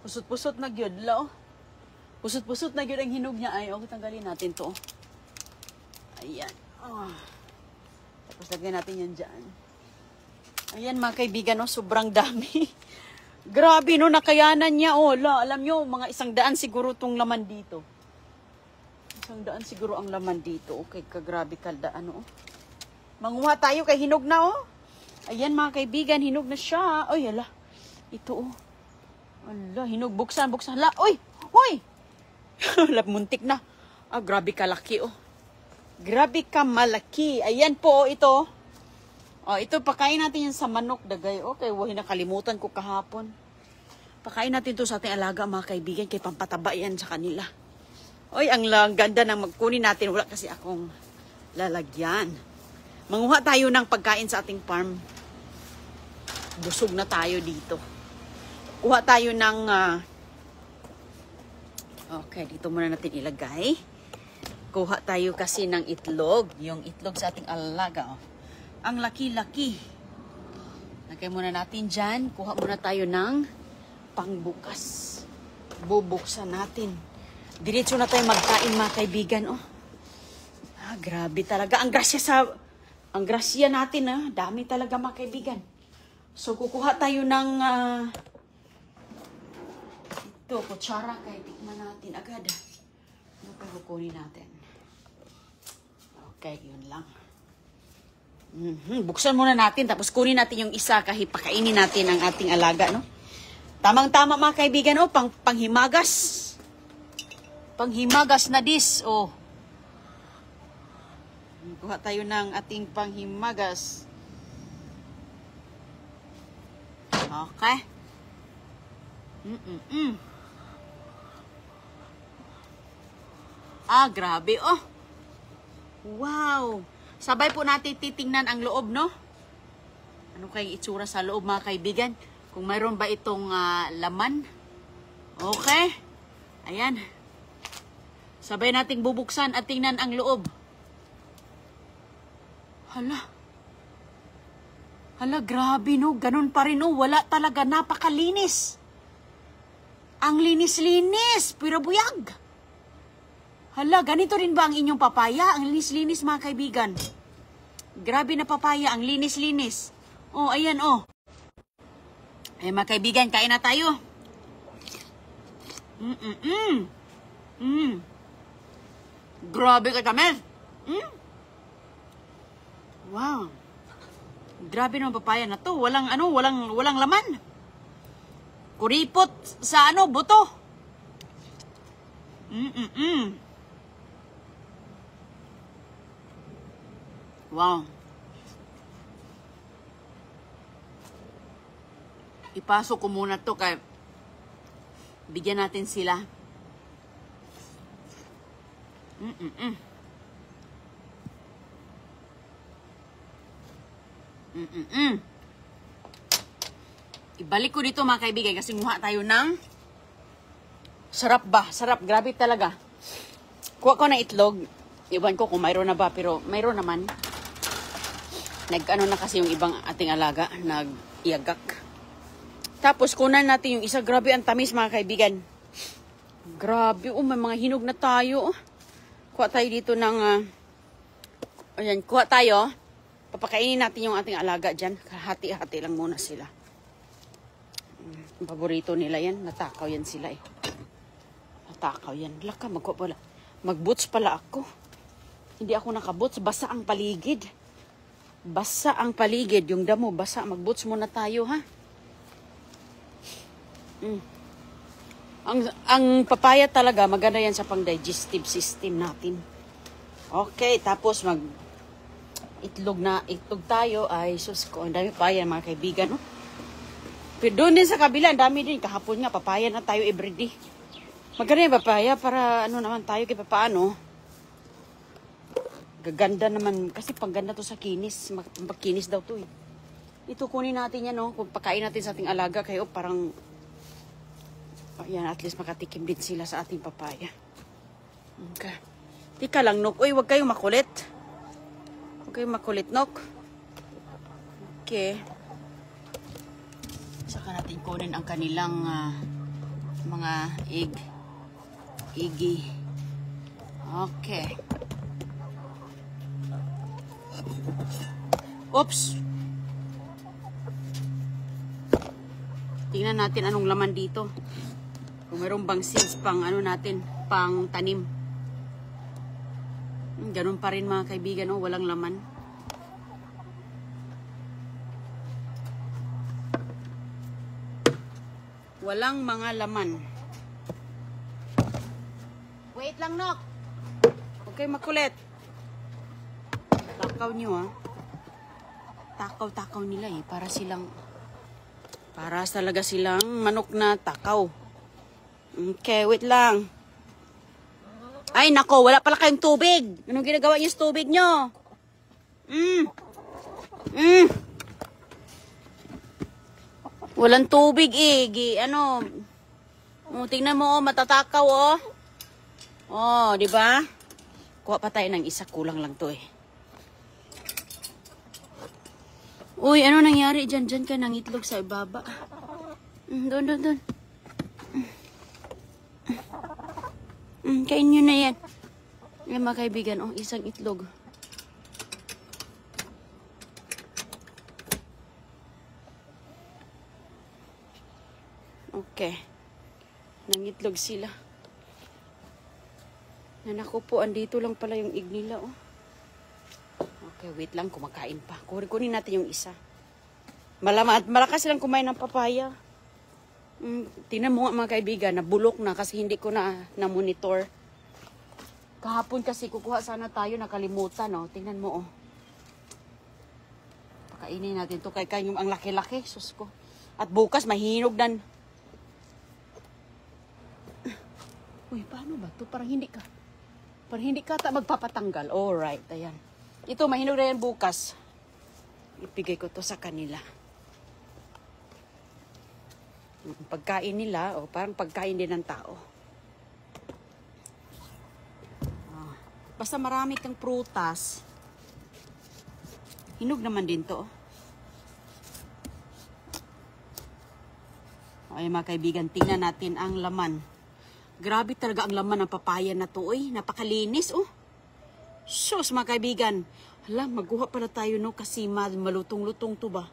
Pusot-pusot na gyud la oh. Pusot-pusot na gyud ang hinog niya ay okay tanggalin natin to. Ayan. Oh. Tapos lagyan natin yan dyan. Ayan mga kaibigan, oh, sobrang dami. Grabe no, nakayanan niya. Oh, alam nyo, mga 100 siguro tong laman dito. 100 siguro ang laman dito. Okay, kagrabe kaldaan. Oh. Manguha tayo kay hinog na. Oh. Ayan mga kaibigan, hinog na siya. Ay, ala. Ito oh. Ala, hinog. Buksan. Ala, oy! Oy! Muntik na. Ah, grabe kalaki oh. Grabe ka malaki. Ayan po, ito. Oh, ito, pakain natin yan sa manok, dagay. Okay, nakalimutan ko kahapon. Pakain natin to sa ating alaga, mga kaibigan, kay pampataba yan sa kanila. Oy, ang ganda ng magkunin natin. Wala kasi akong lalagyan. Manguha tayo ng pagkain sa ating farm. Busog na tayo dito. Kuha tayo ng... okay, dito muna natin ilagay. Kuha tayo kasi ng itlog. Yung itlog sa ating alaga. Oh. Ang laki-laki. Lagay muna natin dyan. Kuha muna tayo ng pangbukas. Bubuksan natin. Diretso na tayo magkain mga kaibigan. Oh. Ah, grabe talaga. Ang grasya natin. Ah. Dami talaga mga kaibigan. So kukuha tayo ng ito, kutsara. Kaya tikman natin agad. Ano pa kukunin natin? Okay, yun lang. Buksan muna natin, tapos kunin natin yung isa kahit pakainin natin ang ating alaga, no? Tamang-tama mga kaibigan, oh, panghimagas. Panghimagas na dis, oh. Kuha tayo ng ating panghimagas. Okay. Ah, grabe, oh. Wow! Sabay po natin titingnan ang loob, no? Ano kayong itsura sa loob, mga kaibigan? Kung mayroon ba itong laman? Okay. Ayan. Sabay nating bubuksan at tingnan ang loob. Hala. Hala, grabe, no? Ganun pa rin, no? Wala talaga. Napakalinis. Ang linis-linis. Pero buyag. Hala, ganito rin ba ang inyong papaya? Ang linis-linis mga kaibigan. Grabe na papaya, ang linis-linis. Oh, ayan oh. Ay mga kaibigan, kain na tayo. Grabe ka kami. Wow. Grabe naman papaya na to. Walang laman. Kuripot sa buto. Wow. Ipasok ko muna to kaya bigyan natin sila. Ibalik ko dito mga kaibigan kasi muha tayo ng sarap ba? Sarap. Grabe talaga. Kuha ko ng itlog. Iwan ko kung mayroon na ba pero mayroon naman. Nag-ano na kasi yung ibang ating alaga, nag-iagak. Tapos kunan natin yung isa. Grabe ang tamis mga kaibigan. Grabe, oh, may mga hinog na tayo. Kuha tayo dito ng, ayan, kuha tayo. Papakainin natin yung ating alaga dyan. Hati-hati lang muna sila. Paborito nila yan. Natakaw yan sila eh. Natakaw yan. Laka, mag-boots pala ako. Hindi ako naka-boots. Basa ang paligid. Basa ang paligid. Yung damo, basa. Mag-boots muna tayo, ha? Ang papaya talaga, maganda yan sa pang-digestive system natin. Okay, tapos itlog tayo. Ay, sus ko, ang dami papaya, mga kaibigan, no? Pero doon din sa kabila, ang dami din. Kahapon nga, papaya na tayo everyday. Maganda yung papaya para naman tayo kay papaano. Gaganda naman. Kasi pangganda to sa kinis. Magkinis daw to eh. Ito kunin natin yan, no? Kung pakain natin sa ating alaga kayo, parang ayan, at least makatikim din sila sa ating papaya. Okay. Tika lang, Nok. Uy, huwag kayong makulit. Huwag kayong makulit, Nok. Okay. Saka natin kunin ang kanilang Mga egg. Iggy. Okay. Oops! Tingnan natin anong laman dito. Kung mayroong bang seeds pang ano natin, pang tanim. Ganun pa rin mga kaibigan, oh, walang laman. Walang mga laman. Wait lang, Nok. Okay, makulit. Takaw nyo, ha. Takaw-takaw nila, eh. Para talaga silang manok na takaw. Okay, wait lang. Ay, nako, wala pala kayong tubig. Anong ginagawa niyo sa tubig nyo? Walang tubig eh. Tingnan mo, matatakaw oh. Oh, di ba? Kuha pa tayo ng isa, kulang lang to eh. Uy, ano nangyari dyan? Dyan ka ng itlog sa ibaba. Doon. Kain nyo na yan. Yan mga kaibigan, oh, isang itlog. Okay. Nangitlog sila. Nanako po, andito lang pala yung egg nila, oh. Okay, wait lang, kumakain pa. Kunin natin yung isa. Malakas silang kumain ng papaya. Tingnan mo nga mga kaibigan, nabulok na kasi hindi ko na-monitor. Kahapon kasi kukuha sana tayo, nakalimutan, oh. Tingnan mo, oh. Pakainin natin to kay yung ang laki-laki, sus ko. At bukas mahinog dan. Uy, paano ba to? Parang hindi ka magpapatanggal. Alright, ayan. Ito, mahinog na yan bukas. Ipigay ko to sa kanila. Pagkain nila, o parang pagkain din ng tao. Basta marami kang prutas. Hinog naman din to. Ay mga kaibigan, tingnan natin ang laman. Grabe talaga ang laman ng papaya na to. Uy, napakalinis oh. Sus mga kaibigan. Hala, magkuha pala tayo no kasi malutong-lutong to ba.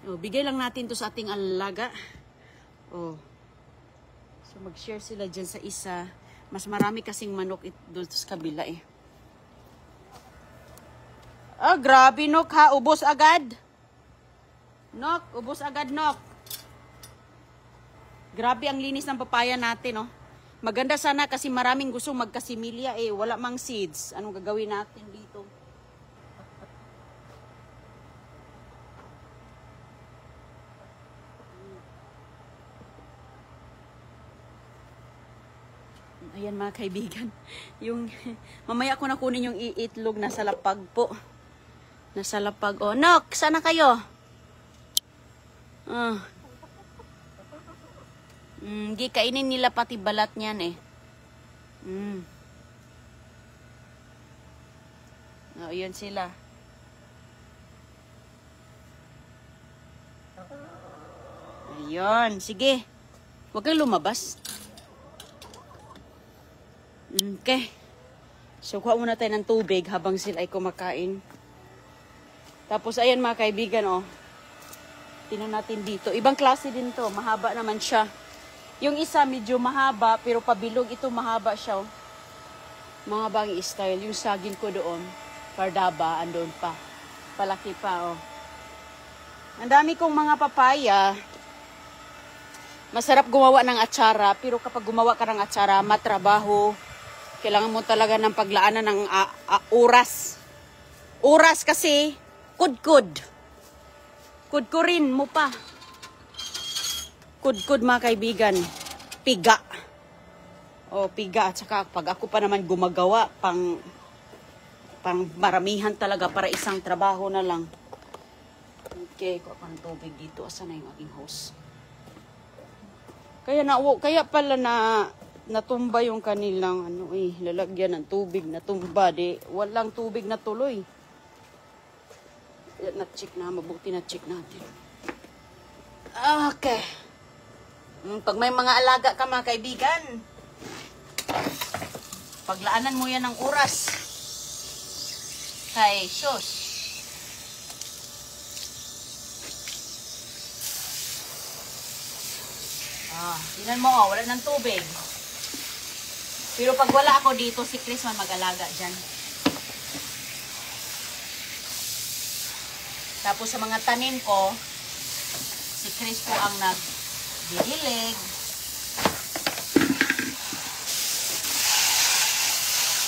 Oh, bigay lang natin to sa ating alaga. Oh. So mag-share sila dyan sa isa. Mas marami kasing manok doon sa kabila eh. Ah, grabe Nok ha. Ubos agad. Nok, ubos agad Nok. Grabe ang linis ng papaya natin oh. Maganda sana kasi maraming gusto magkasimilya eh. Wala mang seeds. Anong gagawin natin dito? Ayan mga kaibigan. Mamaya ko na kunin yung iitlog. Nasa lapag po. Nasa lapag. Oh, Nok, sana kayo? Di kainin nila pati balat niyan eh. Oh, yun sila. Ayun, sige. Huwag kang lumabas. Okay. So, kuha muna tayo ng tubig habang sila ay kumakain. Tapos, ayan mga kaibigan, oh. Tingnan natin dito. Ibang klase din to. Mahaba naman siya. Yung isa medyo mahaba, pero pabilog. Ito mahaba siya, oh. Mahaba ang style. Yung saging ko doon, Pardaba, andun pa. Palaki pa, oh. Ang dami kong mga papaya. Masarap gumawa ng atsara, pero kapag gumawa ka ng atsara, matrabaho. Kailangan mo talaga ng paglaanan ng oras. Oras kasi, kudkud. Kudkurin mo pa. Kudkud mga kaibigan. Piga. O, piga. At saka pag ako pa naman gumagawa, pang maramihan talaga para isang trabaho na lang. Okay, kuha pa ng tubig dito. Asan na yung aking hose? Kaya pala natumba yung kanilang lalagyan ng tubig, natumba. Walang tubig na tuloy. Na-check na, mabuti na-check natin. Okay. Pag may mga alaga ka mga kaibigan, paglaanan mo yan ng oras. Kay sus. Tingnan mo, wala ng tubig. Pero pag wala ako dito, si Chris man mag-alaga dyan. Tapos sa mga tanim ko, si Chris po ang nagdidilig.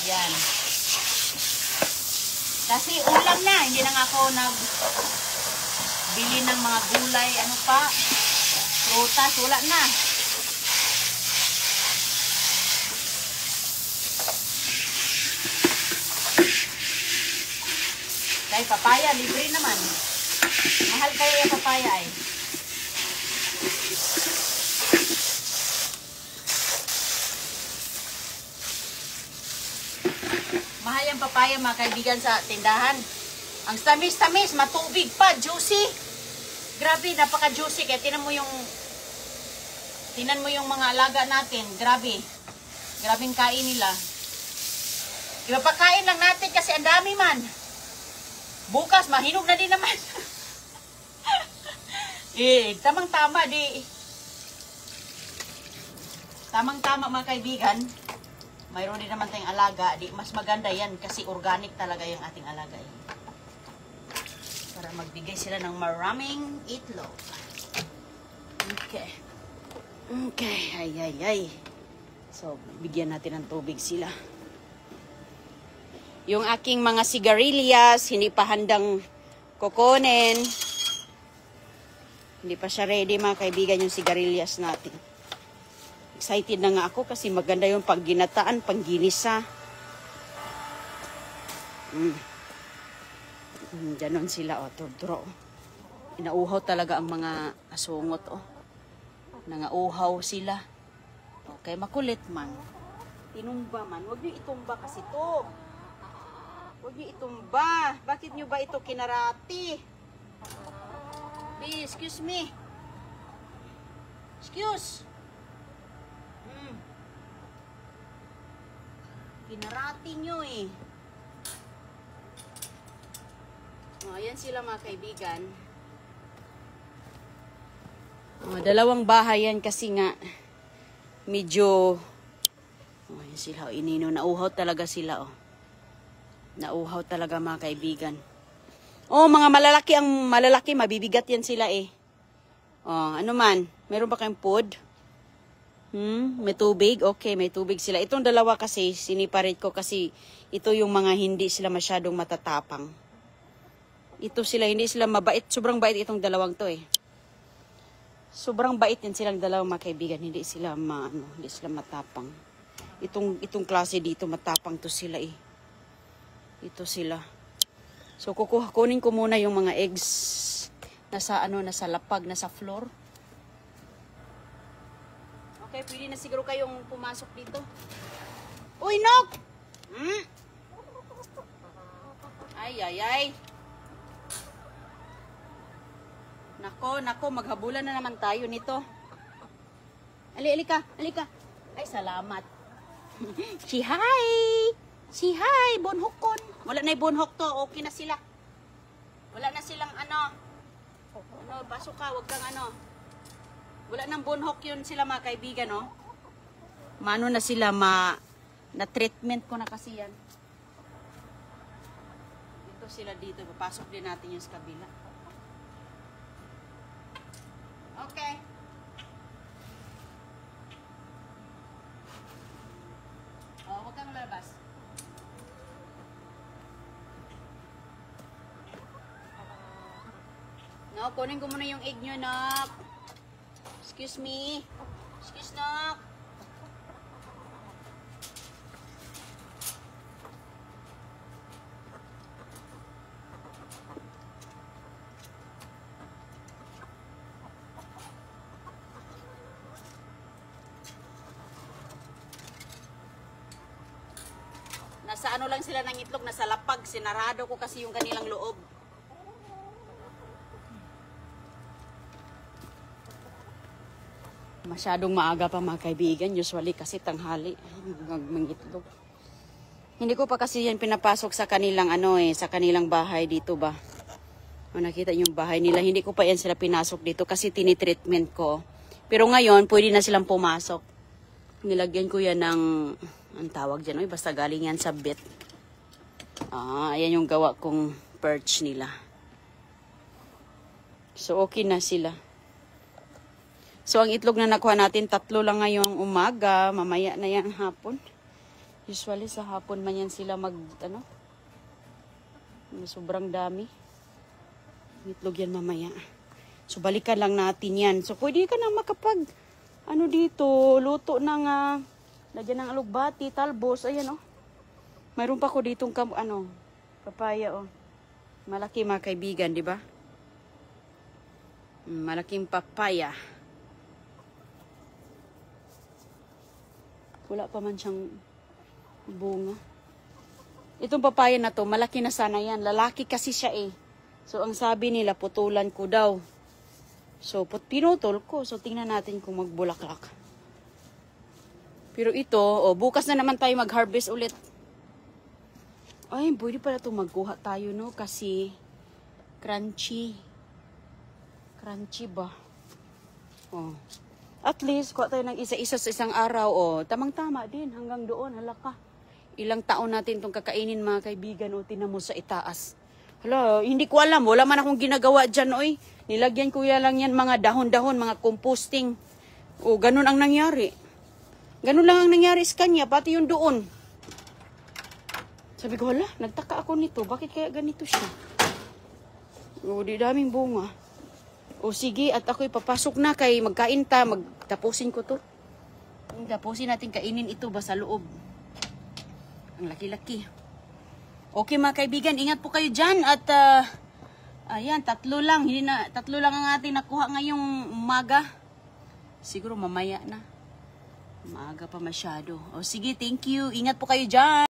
Yan. Kasi ulam na, hindi na nga ako nagbili ng mga gulay, ano pa, prutas, wala na. Kaya papaya, libre naman. Mahal kaya yung papaya ay. Mahal yung papaya mga kaibigan sa tindahan. Ang tamis-tamis, matubig pa, juicy. Grabe, napaka-juicy. Kaya tinan mo yung mga alaga natin. Grabe. Grabing kain nila. Ipapakain lang natin kasi ang dami man. Bukas, mahinog na din naman. Tamang-tama di. Tamang-tama mga kaibigan. Mayroon din naman tayong alaga. Di, mas maganda yan kasi organic talaga yung ating alaga. Para magbigay sila ng maraming itlog. Okay. Okay. Ay. So, bigyan natin ng tubig sila. Yung aking mga sigarilyas, hindi pa handang kukunin. Hindi pa siya ready mga kaibigan yung sigarilyas natin. Excited na nga ako kasi maganda yung pagginataan, pangginisa. Ganon sila, turdro. Inauhaw talaga ang mga asungot, Nangauhaw sila. Okay, makulit man. Tinumba man. Huwag niyo itumba kasi to. Huwag niyo itumba. Bakit niyo ba ito kinarati? Please, excuse me. Excuse. Kinarati niyo eh. Ayan sila mga kaibigan. Dalawang bahay yan kasi nga medyo ayan sila, inino. Nauhaw talaga sila, Nauhaw talaga mga kaibigan. Mga malalaki, mabibigat yan sila eh. Ano man, meron ba kayong food? May tubig? Okay, may tubig sila. Itong dalawa kasi, siniparate ko kasi ito yung mga hindi sila masyadong matatapang. Ito sila, hindi sila mabait. Sobrang bait itong dalawang to eh. Sobrang bait yan silang dalawang mga kaibigan. Hindi sila matapang. Itong klase dito, matapang to sila eh. Ito sila. So, kunin ko muna yung mga eggs nasa lapag, nasa floor. Okay, pwede na siguro kayong pumasok dito. Uy, Nok! Ay. Nako, maghabulan na naman tayo nito. Alika. Ay, salamat. Si hi, bonhokon. Wala na yung bonhok to, okay na sila. Wala na silang baso ka, wag kang Wala nang bonhok yun sila mga kaibigan, Mano na sila, na treatment ko na kasi yan. Dito sila dito, papasok din natin yung sa kabila. Okay. Wag kang lalabas. No, kunin ko muna yung egg nyo, Nok. Excuse me. Excuse, Nok. Nasa lang sila ng itlog, nasa lapag. Sinarado ko kasi yung kanilang loob. Masyadong maaga pa mga kaibigan. Usually kasi tanghali. Mangitlog. Hindi ko pa kasi yan pinapasok sa kanilang sa kanilang bahay dito ba. O, nakita yung bahay nila. Hindi ko pa yan sila pinasok dito kasi tinitreatment ko. Pero ngayon, pwede na silang pumasok. Nilagyan ko yan ng, ang tawag dyan, basta galing yan sa bed. Ayan yung gawa kong perch nila. So, okay na sila. So, ang itlog na nakuha natin, 3 lang ngayong umaga. Mamaya na yan hapon. Usually, sa hapon man yan sila sobrang dami. Itlog yan mamaya. So, balikan lang natin yan. So, pwede ka na makapag, dito, luto ng, lagyan ng alugbati, talbos, ayan, Mayroon pa ko ditong, papaya, Malaki mga kaibigan, di ba? Malaking papaya. Wala pa man siyang bunga. Itong papaya na to, malaki na sana yan. Lalaki kasi siya So, ang sabi nila, putulan ko daw. So, pinutol ko. So, tingnan natin kung magbulaklak. Pero ito, bukas na naman tayo mag-harvest ulit. Ay, pwede pala ito magkuha tayo, Kasi, crunchy. Crunchy ba? At least, kuha tayo ng isa-isa sa isang araw, Tamang-tama din, hanggang doon, halaka. Ilang taon natin itong kakainin, mga kaibigan, tinan mo sa itaas. Hala, hindi ko alam. Wala man akong ginagawa dyan, Nilagyan ko lang yan mga dahon-dahon, mga composting. Ganun ang nangyari. Ganun lang ang nangyari sa kanya, pati yung doon. Sabi ko, hala, nagtaka ako nito. Bakit kaya ganito siya? Di daming bunga. Sige, at ako'y papasok na kay magkain ta. Magtapusin ko to. Tapusin natin kainin ito ba sa loob. Ang laki-laki. Okay mga kaibigan, ingat po kayo dyan. At ayan, 3 lang. 3 lang ang ating nakuha ngayong umaga. Siguro mamaya na. Maaga pa masyado. Sige, thank you. Ingat po kayo dyan.